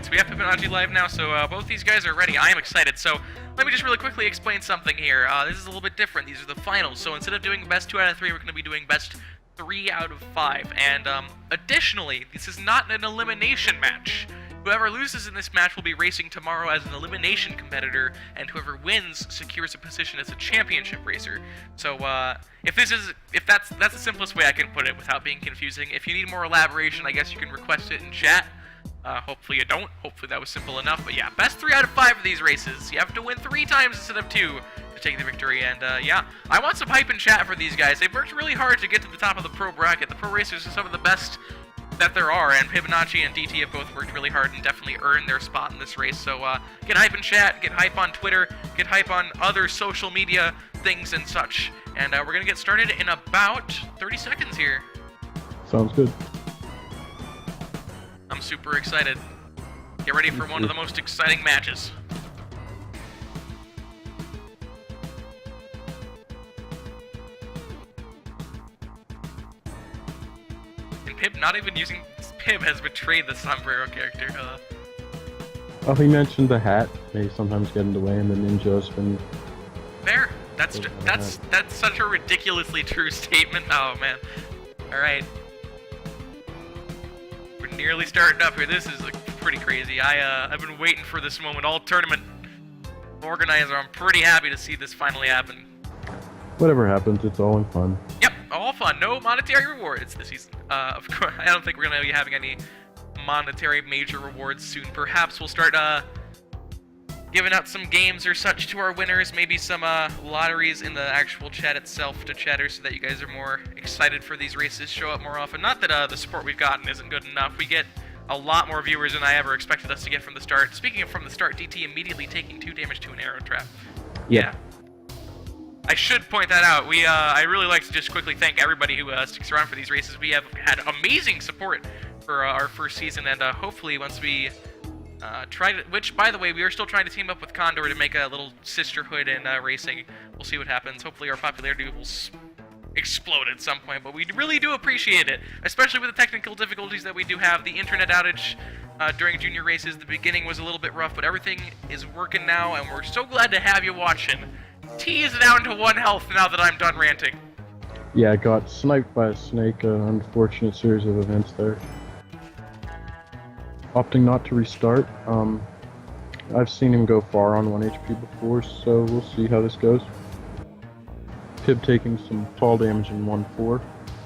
So we have Pibonacci live now, so both these guys are ready. I am excited. So let me just really quickly explain something here. This is a little bit different. These are the finals. So instead of doing best 2 out of 3, we're going to be doing best 3 out of 5. And additionally, this is not an elimination match. Whoever loses in this match will be racing tomorrow as an elimination competitor, and whoever wins secures a position as a championship racer. So, if that's the simplest way I can put it without being confusing. If you need more elaboration, I guess you can request it in chat. Hopefully you don't. Hopefully that was simple enough. But yeah, best 3 out of 5 of these races. You have to win 3 times instead of 2 to take the victory. And yeah, I want some hype in chat for these guys. They've worked really hard to get to the top of the pro bracket. The pro racers are some of the best that there are, and Pibonacci and dtea have both worked really hard and definitely earned their spot in this race. So get hype in chat, get hype on Twitter, get hype on other social media things and such. And we're going to get started in about 30 seconds here. Sounds good. I'm super excited. Get ready for one of the most exciting matches. Pib not even using... Pib has betrayed the sombrero character. Oh, he mentioned the hat. They sometimes get in the way, and the ninja's been... Fair. That's such a ridiculously true statement. Oh, man. Alright. We're nearly starting up here. This is pretty crazy. I've been waiting for this moment all tournament. Organizer, I'm pretty happy to see this finally happen. Whatever happens, it's all in fun. Yep, all fun. No monetary rewards this season. Of course, I don't think we're going to be having any monetary major rewards soon. Perhaps we'll start giving out some games or such to our winners. Maybe some lotteries in the actual chat itself to chatters so that you guys are more excited for these races, show up more often. Not that the support we've gotten isn't good enough. We get a lot more viewers than I ever expected us to get from the start. Speaking of from the start, DT immediately taking 2 damage to an arrow trap. Yeah. I should point that out. I really like to just quickly thank everybody who sticks around for these races. We have had amazing support for our first season, and hopefully once we try to... Which, by the way, we are still trying to team up with Condor to make a little sisterhood in racing. We'll see what happens. Hopefully our popularity will explode at some point, but we really do appreciate it, especially with the technical difficulties that we do have. The internet outage during junior races, the beginning was a little bit rough, but everything is working now, and we're so glad to have you watching. T is down to 1 health now that I'm done ranting. Yeah, I got sniped by a snake, an unfortunate series of events there. Opting not to restart. I've seen him go far on 1 HP before, so we'll see how this goes. Pib taking some fall damage in 1-4,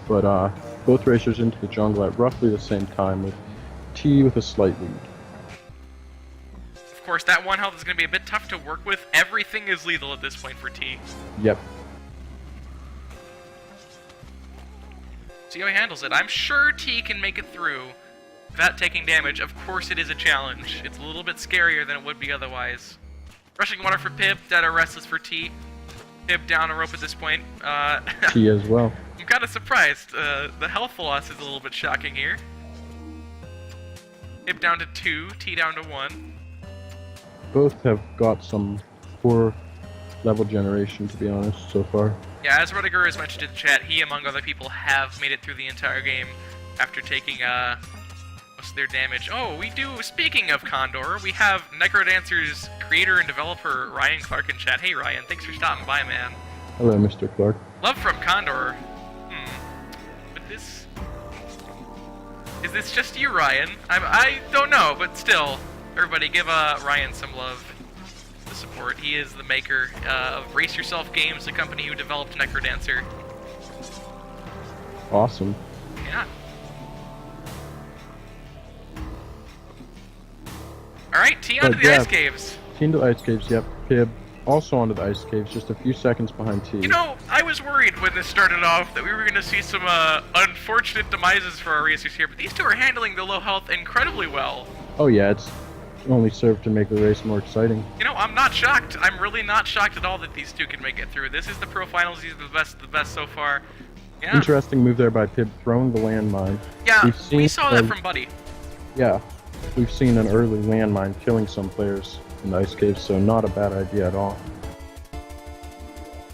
but both racers into the jungle at roughly the same time, with T with a slight lead. Of course, that 1 health is going to be a bit tough to work with. Everything is lethal at this point for T. Yep. See how he handles it. I'm sure T can make it through without taking damage. Of course it is a challenge. It's a little bit scarier than it would be otherwise. Rushing water for Pib, Dead or Restless for T. Pib down a rope at this point. T as well. I'm kind of surprised. The health loss is a little bit shocking here. Pib down to 2, T down to 1. Both have got some poor level generation, to be honest, so far. Yeah, as Rudiger has mentioned in the chat, he, among other people, have made it through the entire game after taking most of their damage. Oh, we do, speaking of Condor, we have Necrodancer's creator and developer, Ryan Clark, in chat. Hey, Ryan, thanks for stopping by, man. Hello, Mr. Clark. Love from Condor. But this... Is this just you, Ryan? I don't know, but still... Everybody give Ryan some love, the support. He is the maker of Race Yourself Games, the company who developed Necrodancer. Awesome. Yeah. Alright, T onto the ice caves. T into the ice caves, yep. Pib also onto the ice caves, just a few seconds behind T. You know, I was worried when this started off that we were going to see some unfortunate demises for our racers here, but these two are handling the low health incredibly well. Oh yeah, it's only served to make the race more exciting. You know, I'm not shocked. I'm really not shocked at all that these two can make it through. This is the pro finals. These are the best so far. Yeah. Interesting move there by Pib, throwing the landmine. Yeah, we saw that from Buddy. Yeah, we've seen an early landmine killing some players in the ice cave, so not a bad idea at all.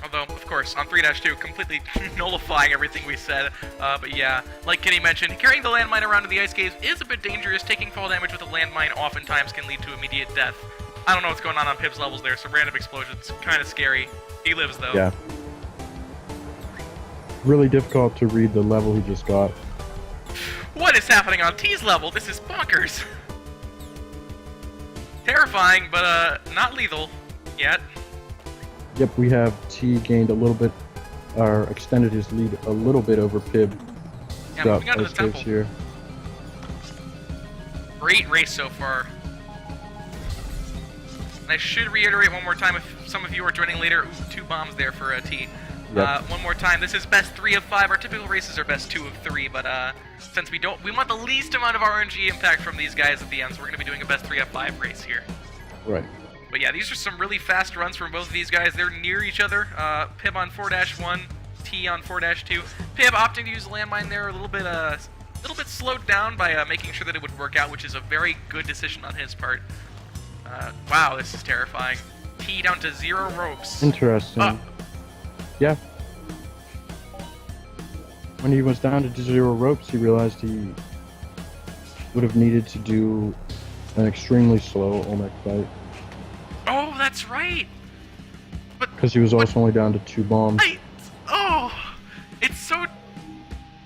Although, of course, on 3-2, completely nullifying everything we said. But yeah, like Kenny mentioned, carrying the landmine around to the ice caves is a bit dangerous. Taking fall damage with a landmine oftentimes can lead to immediate death. I don't know what's going on Pib's levels there, so random explosions, kind of scary. He lives, though. Yeah. Really difficult to read the level he just got. What is happening on T's level? This is bonkers. Terrifying, but not lethal yet. Yep, we have T gained a little bit, or extended his lead a little bit over Pib. Yeah, moving on to the temple. Here. Great race so far. And I should reiterate one more time if some of you are joining later. Ooh, 2 bombs there for T. Yep. One more time, this is best 3 of 5. Our typical races are best 2 of 3, but since we want the least amount of RNG impact from these guys at the end, so we're going to be doing a best 3 of 5 race here. Right. But yeah, these are some really fast runs from both of these guys. They're near each other. Pib on 4-1, T on 4-2. Pib opting to use the landmine there, a little bit slowed down by making sure that it would work out, which is a very good decision on his part. Wow, this is terrifying. T down to 0 ropes. Interesting. Yeah. When he was down to 0 ropes, he realized he would have needed to do an extremely slow Olmec fight. Oh, that's right! Because he was also only down to 2 bombs. It's so...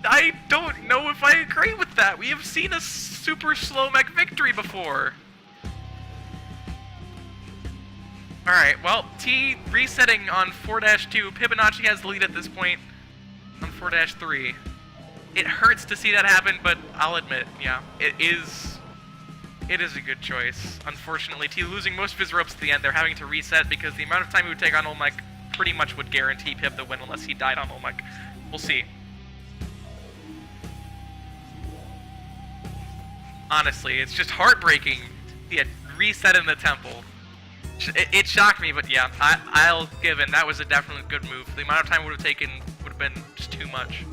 I don't know if I agree with that. We have seen a super slow mech victory before. Alright, well, T resetting on 4-2. Pibonacci has the lead at this point on 4-3. It hurts to see that happen, but I'll admit, yeah, it is a good choice. Unfortunately, T losing most of his ropes at the end, they're having to reset because the amount of time he would take on Olmec pretty much would guarantee Pib the win unless he died on Olmec. We'll see. Honestly, it's just heartbreaking. Yeah, reset in the temple. It shocked me, but yeah, I'll give in. That was a definitely good move. The amount of time it would have taken would have been just too much.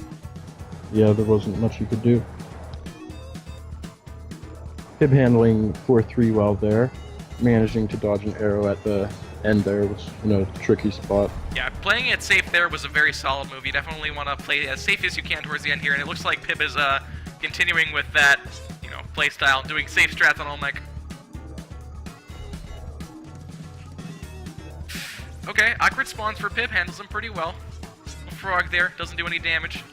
Yeah, there wasn't much you could do. Pib handling 4-3 well there. Managing to dodge an arrow at the end there was, a tricky spot. Yeah, playing it safe there was a very solid move. You definitely want to play as safe as you can towards the end here, and it looks like Pib is continuing with that, play style, doing safe strats on Olmec. Okay, awkward spawns for Pib, handles them pretty well. Frog there, doesn't do any damage.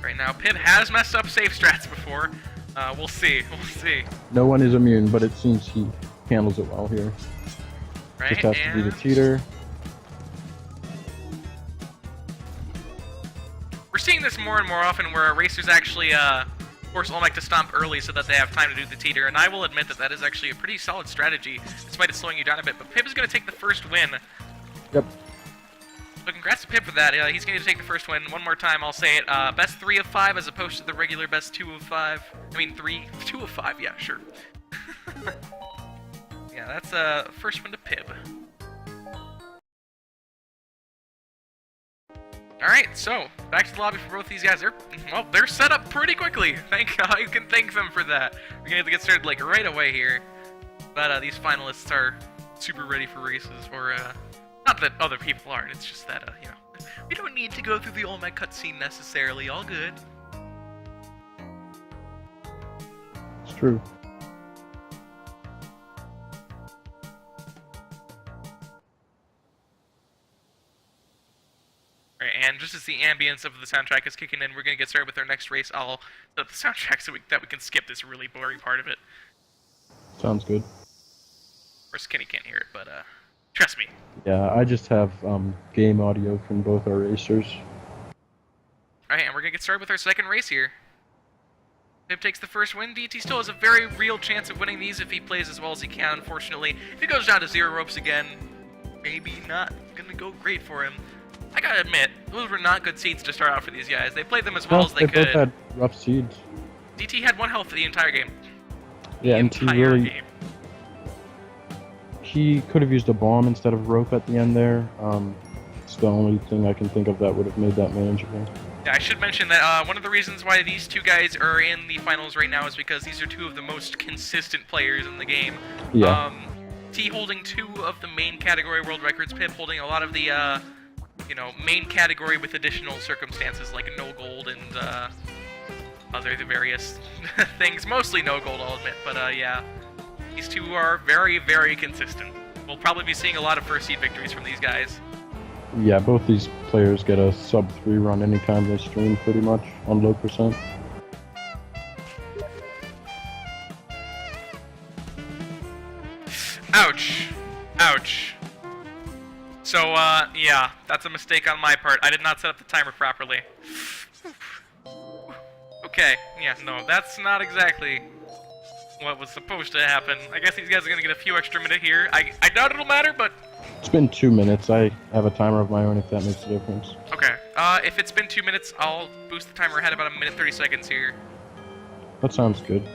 Right now, Pib has messed up safe strats before. We'll see. No one is immune, but it seems he handles it well here. Right, just has to be the cheater. We're seeing this more and more often where racers actually force Olmec to stomp early so that they have time to do the teeter, and I will admit that is actually a pretty solid strategy, despite it slowing you down a bit. But Pib is going to take the first win. Yep. So congrats to Pib for that. He's going to take the first win. One more time, I'll say it. Best 3 of 5 as opposed to the regular best 2 of 5. I mean, 2 of 5, yeah, sure. Yeah, that's first one to Pib. Alright, so, back to the lobby for both these guys. They're set up pretty quickly. I can thank them for that. We're gonna have to get started, right away here. But, these finalists are super ready for races, or, not that other people aren't, it's just that, we don't need to go through the Olmec cutscene necessarily, all good. It's true. And just as the ambience of the soundtrack is kicking in, we're going to get started with our next race. I'll set up the soundtrack so that we can skip this really boring part of it. Sounds good. Of course, Kenny can't hear it, but trust me. Yeah, I just have game audio from both our racers. Alright, and we're going to get started with our second race here. Pib takes the first win. DT still has a very real chance of winning these if he plays as well as he can, unfortunately. If he goes down to 0 ropes again, maybe not going to go great for him. I gotta admit, those were not good seeds to start out for these guys. They played them as well as they could. They both had rough seeds. DT had 1 health for the entire game. Yeah, and he could have used a bomb instead of rope at the end there. It's the only thing I can think of that would have made that manageable. Yeah, I should mention that one of the reasons why these two guys are in the finals right now is because these are two of the most consistent players in the game. Yeah. T holding 2 of the main category world records, Pib holding a lot of the, main category with additional circumstances like no gold and other various things. Mostly no gold, I'll admit, but yeah. These two are very, very consistent. We'll probably be seeing a lot of first seed victories from these guys. Yeah, both these players get a sub 3 run anytime they stream, pretty much, on low percent. Ouch. Ouch. So, yeah, that's a mistake on my part. I did not set up the timer properly. Okay, yeah, no, that's not exactly what was supposed to happen. I guess these guys are gonna get a few extra minutes here. I doubt it'll matter, but... It's been 2 minutes. I have a timer of my own if that makes a difference. Okay, if it's been 2 minutes, I'll boost the timer ahead about 1:30 here. That sounds good.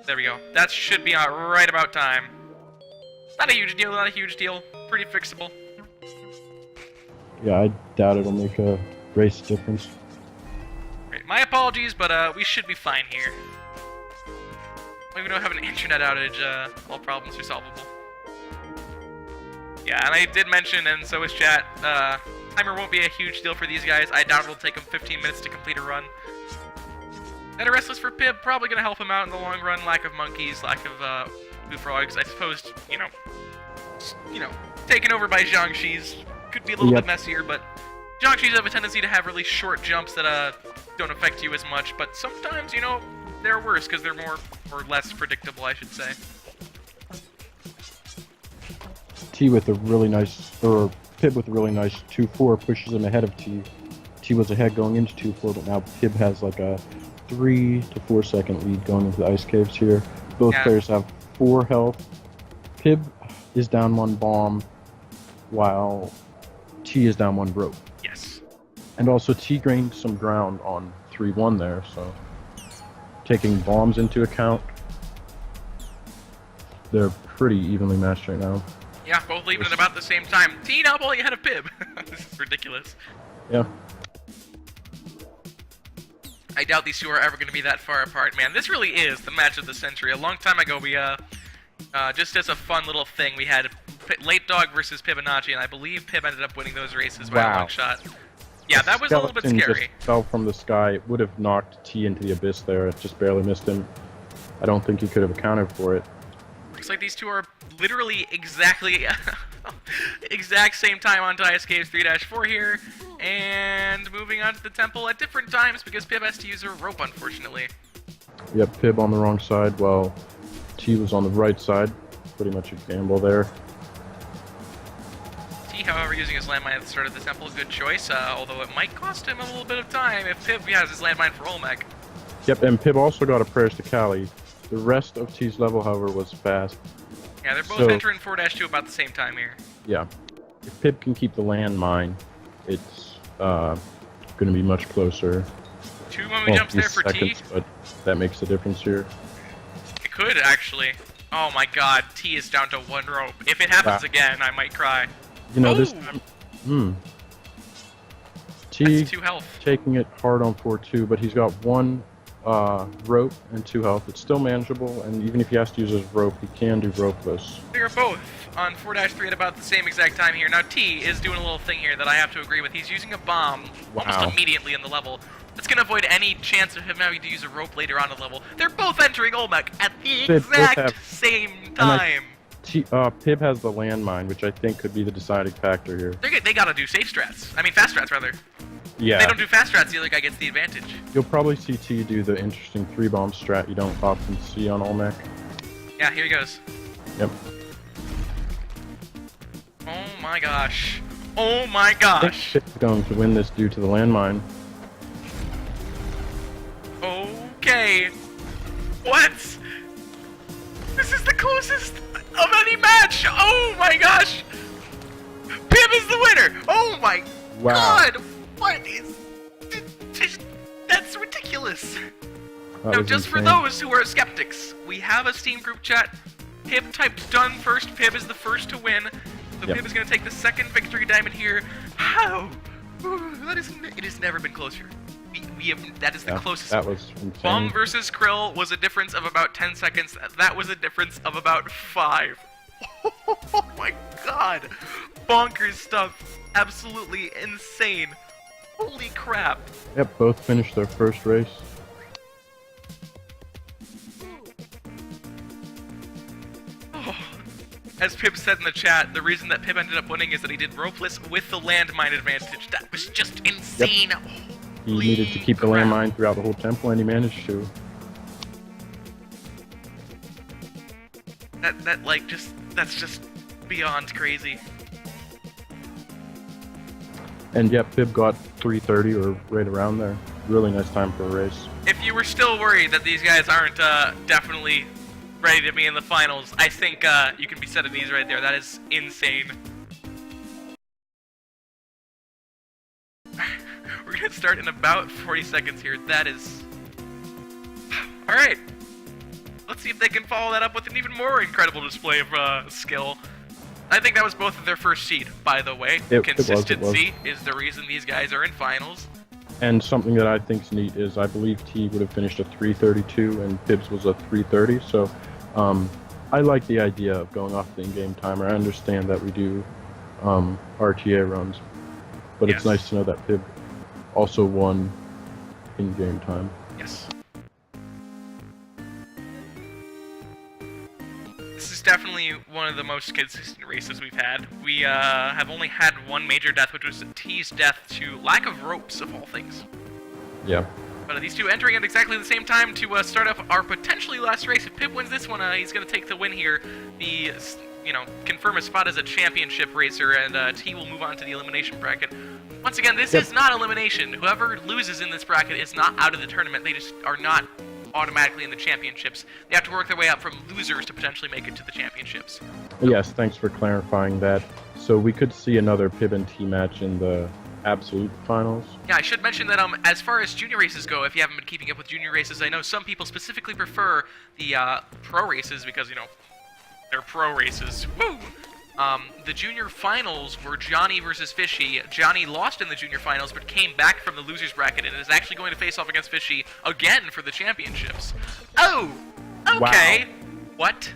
There we go. That should be right about time. Not a huge deal, not a huge deal. Pretty fixable. Yeah, I doubt it'll make a race difference. Great. My apologies, but we should be fine here. We don't have an internet outage, all problems are solvable. Yeah, and I did mention, and so is chat, timer won't be a huge deal for these guys. I doubt it'll take them 15 minutes to complete a run. And a restless for Pib, probably gonna help him out in the long run. Lack of monkeys, lack of, blue frogs. I suppose, taken over by Jiangxi's could be a little bit messier, but Jiangxi's have a tendency to have really short jumps that, don't affect you as much, but sometimes, they're worse because they're more or less predictable, I should say. T with a really nice, or Pib with a really nice 2-4 pushes him ahead of T. T was ahead going into 2-4, but now Pib has like a 3 to 4 second lead going into the ice caves here. Both players have 4 health. Pib is down 1 bomb, while T is down 1 rope. Yes. And also T gained some ground on 3-1 there, so taking bombs into account, they're pretty evenly matched right now. Yeah, both leaving at about the same time. T now bowling ahead of Pib. This is ridiculous. Yeah. I doubt these two are ever going to be that far apart, man. This really is the match of the century. A long time ago, we, just as a fun little thing, we had Late Dog versus Pibonacci, and I believe Pib ended up winning those races by a long shot. Yeah, that was a little bit scary. Just fell from the sky. It would have knocked T into the abyss there. It just barely missed him. I don't think he could have accounted for it. Looks like these two are literally exactly exact same time on Ice Caves 3-4 here, and moving on to the temple at different times because Pib has to use a rope, unfortunately. Yep, Pib on the wrong side while T was on the right side. Pretty much a gamble there. T, however, using his landmine at the start of the temple, good choice, although it might cost him a little bit of time if Pib has his landmine for Olmec. Yep, and Pib also got a Prayers to Kali. The rest of T's level, however, was fast. Yeah, they're both entering 4-2 about the same time here. Yeah. If Pib can keep the landmine, it's going to be much closer. 2 mummy jumps there for T. But that makes a difference here. It could, actually. Oh my god, T is down to 1 rope. If it happens again, I might cry. This time... T That's 2 health. Taking it hard on 4-2, but he's got 1 rope and 2 health. It's still manageable, and even if he has to use his rope, he can do ropeless. They are both on 4-3 at about the same exact time here. Now T is doing a little thing here that I have to agree with. He's using a bomb almost immediately in the level. That's going to avoid any chance of him having to use a rope later on in the level. They're both entering Olmec at the exact same time. Pib has the landmine, which I think could be the deciding factor here. They got to do safe strats. I mean, fast strats, rather. Yeah. If they don't do fast strats, the other guy gets the advantage. You'll probably see T do the interesting 3-bomb strat you don't often see on Olmec. Yeah, here he goes. Yep. Oh my gosh. Oh my gosh. Pib's going to win this due to the landmine. Okay. What? This is the closest of any match. Oh my gosh. Pib is the winner. Oh my god. What is... That's ridiculous. Now, just for those who are skeptics, we have a Steam group chat. Pib typed done first. Pib is the first to win. So Pib is going to take the second victory diamond here. How It has never been closer. We have, that is the closest. That was insane. Bum versus Krill was a difference of about 10 seconds. That was a difference of about 5. Oh my god. Bonkers stuff. Absolutely insane. Holy crap. Yep, both finished their first race. As Pib said in the chat, the reason that Pib ended up winning is that he did ropeless with the landmine advantage. That was just insane. Yep. He needed to keep the landmine throughout the whole temple, and he managed to. That's just beyond crazy. And yep, Pib got 3:30 or right around there. Really nice time for a race. If you were still worried that these guys aren't definitely ready to be in the finals, I think you can be set at ease right there. That is insane. We're gonna start in about 40 seconds here. That is... Alright. Let's see if they can follow that up with an even more incredible display of skill. I think that was both of their first seed, by the way. Consistency is the reason these guys are in finals. And something that I think is neat is I believe T would have finished a 3:32 and Pibs was a 3:30. So I like the idea of going off the in-game timer. I understand that we do RTA runs, but yes. It's nice to know that Pib also won in-game time. Yes. This is definitely one of the most consistent races we've had. We have only had one major death, which was T's death to lack of ropes, of all things. Yeah. But these two entering at exactly the same time to start off our potentially last race. If Pib wins this one, he's going to take the win here. Confirm a spot as a championship racer, and T will move on to the elimination bracket. Once again, this is not elimination. Whoever loses in this bracket is not out of the tournament. They just are not automatically in the championships. They have to work their way up from losers to potentially make it to the championships. Yes, thanks for clarifying that. So we could see another Pib and T match in the absolute finals. Yeah, I should mention that as far as junior races go, if you haven't been keeping up with junior races, I know some people specifically prefer the pro races because, they're pro races. Woo! The junior finals were Johnny versus Fishy. Johnny lost in the junior finals, but came back from the losers bracket and is actually going to face off against Fishy again for the championships. Oh! Okay! Wow. What?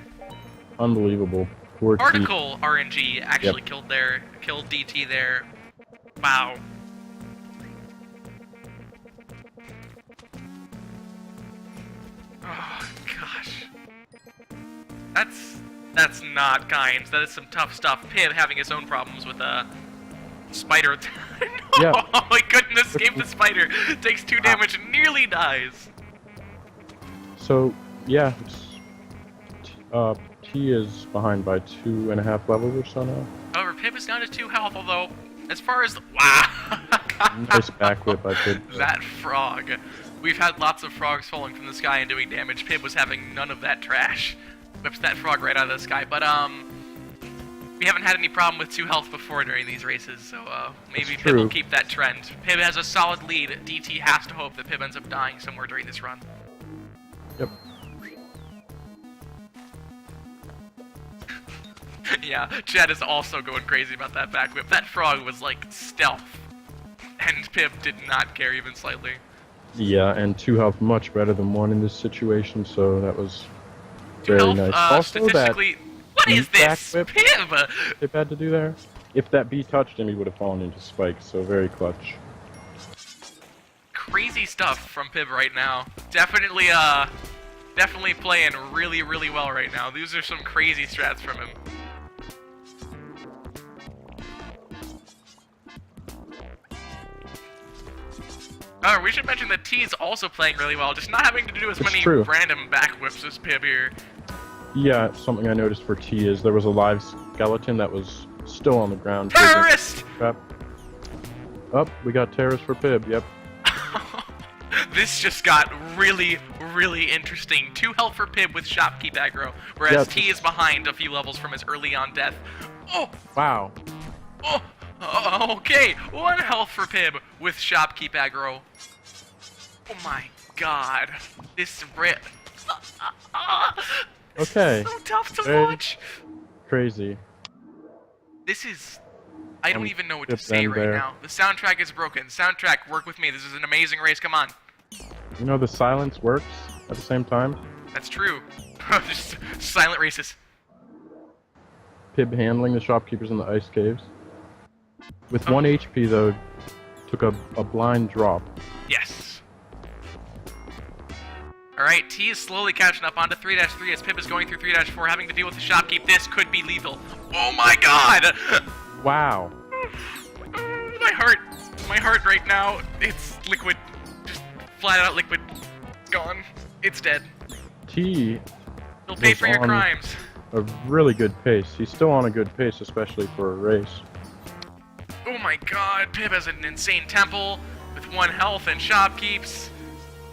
Unbelievable. Poor Article RNG actually killed DT there. Wow. Oh, gosh. That's not kind. That is some tough stuff. Pib having his own problems with spider. No, he couldn't escape the spider. Takes 2 damage and nearly dies. So, yeah, T is behind by 2.5 levels or so now. However, Pib is down to 2 health, although, as far as... Wow! Nice back whip, I could. That frog. We've had lots of frogs falling from the sky and doing damage. Pib was having none of that trash. Whips that frog right out of the sky, but we haven't had any problem with 2 health before during these races, so maybe Pib will keep that trend. Pib has a solid lead. DT has to hope that Pib ends up dying somewhere during this run. Yep. Yeah, Chad is also going crazy about that back whip. That frog was like stealth, and Pib did not care even slightly. Yeah, and 2 health much better than 1 in this situation, so that was... 2 very health, nice. Also, statistically, what is this? Pib! Pib had to do there. If that bee touched him, he would have fallen into spikes, so very clutch. Crazy stuff from Pib right now. Definitely playing really, really well right now. These are some crazy strats from him. We should mention that T is also playing really well, just not having to do as many random back whips as Pib here. Yeah, something I noticed for T is there was a live skeleton that was still on the ground. Terrorist! Oh, we got terrorist for Pib, yep. This just got really, really interesting. 2 health for Pib with Shopkeep aggro, whereas T is behind a few levels from his early on death. Oh! Wow. Oh! Okay, 1 health for Pib with Shopkeep aggro. Oh my god. This rip. Okay. So tough to watch. Crazy. This is... I don't even know what to Pip say then right there. now. The soundtrack is broken. Soundtrack, work with me. This is an amazing race. Come on. You know the silence works at the same time. That's true. Just silent races. Pib handling the shopkeepers in the ice caves. With 1 HP though, took a blind drop. Yes. Alright, T is slowly catching up onto 3-3 as Pip is going through 3-4, having to deal with the shopkeep. This could be lethal. Oh my god! Wow. My heart right now, it's liquid. Just flat out liquid. Gone. It's dead. T You'll pay was for your on crimes. a really good pace. He's still on a good pace, especially for a race. Oh my god, Pip has an insane temple with 1 health and shopkeeps.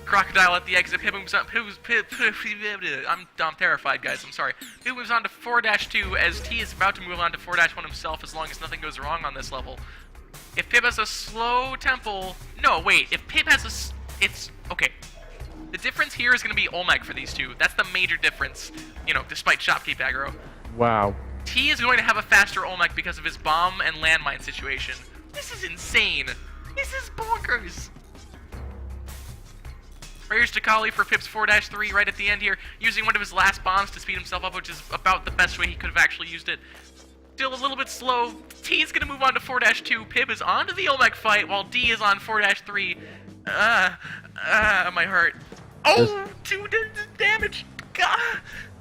Crocodile at the exit. Pip moves on. I'm terrified, guys. I'm sorry. Pip moves on to 4-2 as T is about to move on to 4-1 himself as long as nothing goes wrong on this level. If Pip has a slow temple... No, wait. If Pip has a... It's... Okay. The difference here is going to be Olmec for these two. That's the major difference, you know, despite shopkeep aggro. Wow. T is going to have a faster Olmec because of his bomb and landmine situation. This is insane. This is bonkers. Prayers to Kali for Pip's 4-3 right at the end here, using one of his last bombs to speed himself up, which is about the best way he could have actually used it. Still a little bit slow. T is going to move on to 4-2. Pip is onto the Olmec fight while D is on 4-3. My heart. Oh, 2 damage. God.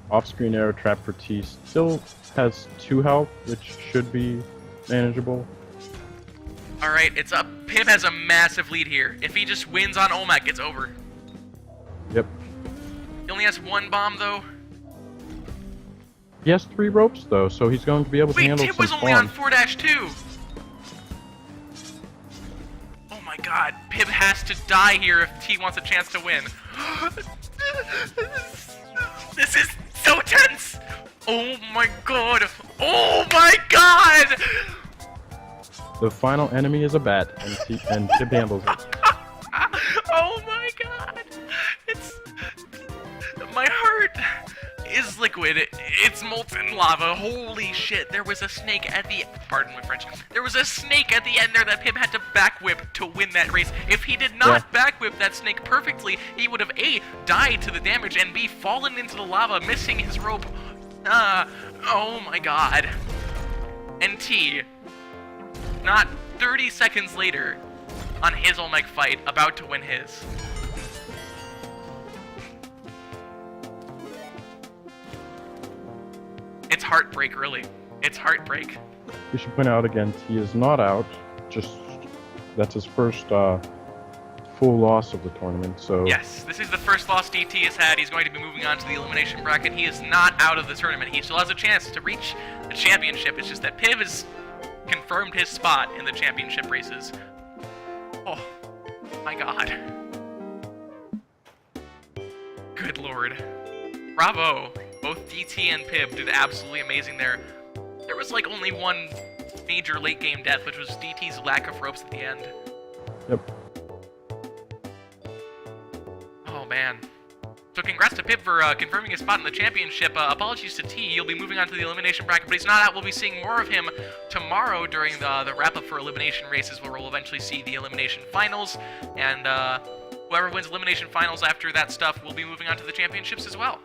Off-screen arrow trap for T. Still has 2 health, which should be manageable. Alright, it's up. Pip has a massive lead here. If he just wins on Olmec, it's over. Yep. He only has 1 bomb, though. He has 3 ropes, though, so he's going to be able to Wait, handle Pip some was only on spawn. 4-2. Oh my god, Pip has to die here if T wants a chance to win. This is so tense! Oh my god! Oh my god! The final enemy is a bat, and Pip handles it. Oh my god! It's... My heart is liquid. It's molten lava. Holy shit. There was a snake at the... Pardon my French. There was a snake at the end there that Pip had to back whip to win that race. If he did not back whip that snake perfectly, he would have A, died to the damage, and B, fallen into the lava, missing his rope. Oh my god. And T, not 30 seconds later, on his Olmec fight, about to win his. It's heartbreak, really. It's heartbreak. We should point out again, T is not out. Just that's his first full loss of the tournament. So Yes, this is the first loss DT has had. He's going to be moving on to the elimination bracket. He is not out of the tournament. He still has a chance to reach the championship. It's just that Piv has confirmed his spot in the championship races. Oh, my god. Good lord. Bravo. Both DT and Pib did absolutely amazing there. There was like only one major late game death, which was DT's lack of ropes at the end. Yep. Oh man. So congrats to Pip for confirming his spot in the championship. Apologies to T, he'll be moving on to the elimination bracket, but he's not out. We'll be seeing more of him tomorrow during the wrap-up for elimination races, where we'll eventually see the elimination finals, and whoever wins elimination finals after that stuff will be moving on to the championships as well.